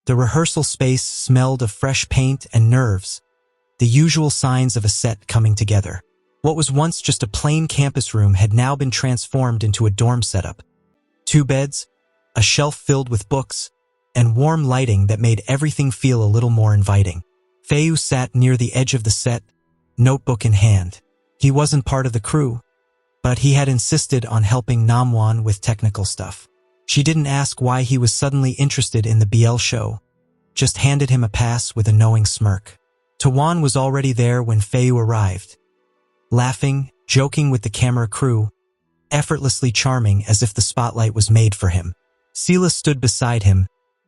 The rehearsal space smelled of fresh paint and nerves, the usual signs of a set coming together. What was once just a plain campus room had now been transformed into a dorm setup. 2 beds, a shelf filled with books, and warm lighting that made everything feel a little more inviting. Feiyu sat near the edge of the set, notebook in hand. He wasn't part of the crew, but he had insisted on helping Namwon with technical stuff. She didn't ask why he was suddenly interested in the BL show, just handed him a pass with a knowing smirk. Tawan was already there when Feiyu arrived, laughing, joking with the camera crew, effortlessly charming as if the spotlight was made for him. Sela stood beside him,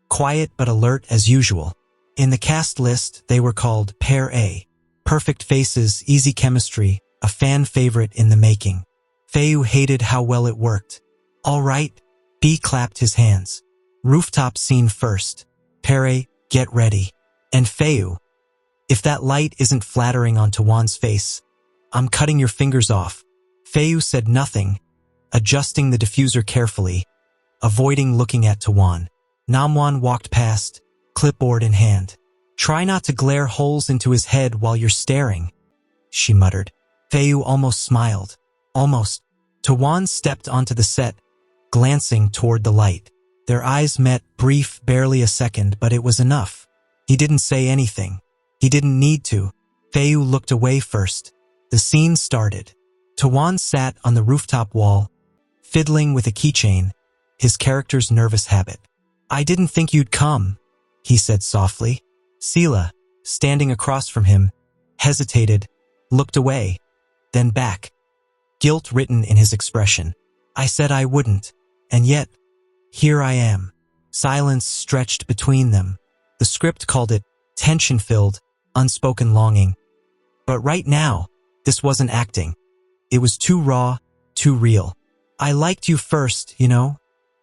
quiet but alert as usual. In the cast list, they were called Pair A. Perfect faces, easy chemistry, a fan favorite in the making. Feiyu hated how well it worked. All right, B clapped his hands. Rooftop scene first. Pair A, get ready. And Feiyu, if that light isn't flattering on Tawan's face, I'm cutting your fingers off. Feiyu said nothing, adjusting the diffuser carefully, avoiding looking at Tawan. Namwon walked past, clipboard in hand. Try not to glare holes into his head while you're staring, she muttered. Feiyu almost smiled. Almost. Tawan stepped onto the set, glancing toward the light. Their eyes met, brief, barely a second, but it was enough. He didn't say anything. He didn't need to. Feiyu looked away first. The scene started. Tawan sat on the rooftop wall, fiddling with a keychain, his character's nervous habit. I didn't think you'd come, he said softly. Sela, standing across from him, hesitated, looked away, then back. Guilt written in his expression. I said I wouldn't, and yet, here I am. Silence stretched between them. The script called it tension-filled, unspoken longing. But right now, this wasn't acting. It was too raw, too real. I liked you first, you know,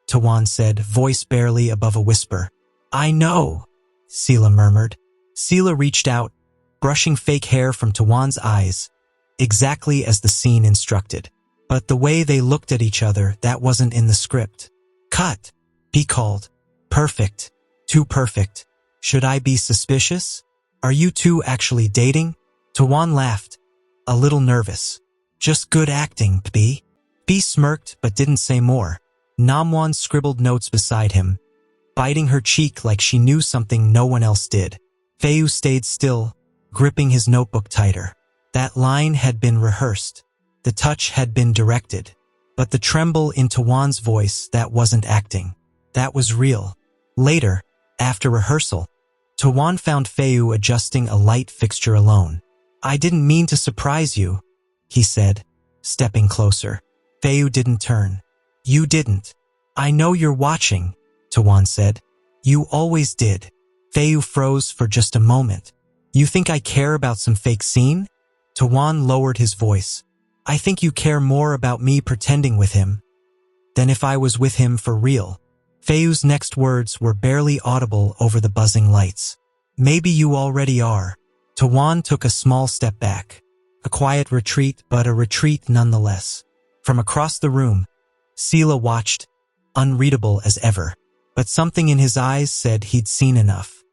Tawan said, voice barely above a whisper. I know, Sela murmured. Sela reached out, brushing fake hair from Tawan's eyes, exactly as the scene instructed. But the way they looked at each other, that wasn't in the script. Cut, he called. Perfect. Too perfect. Should I be suspicious? Are you two actually dating? Tawan laughed, a little nervous. Just good acting, B. B smirked but didn't say more. Namwon scribbled notes beside him, biting her cheek like she knew something no one else did. Feiyu stayed still, gripping his notebook tighter. That line had been rehearsed. The touch had been directed. But the tremble in Tawan's voice, that wasn't acting. That was real. Later, after rehearsal, Tawan found Feiyu adjusting a light fixture alone. I didn't mean to surprise you, he said, stepping closer. Feiyu didn't turn. You didn't. I know you're watching, Tawan said. You always did. Feiyu froze for just a moment. You think I care about some fake scene? Tawan lowered his voice. I think you care more about me pretending with him than if I was with him for real. Feiyu's next words were barely audible over the buzzing lights. Maybe you already are. Tawan took a small step back. A quiet retreat, but a retreat nonetheless. From across the room, Sela watched, unreadable as ever. But something in his eyes said he'd seen enough.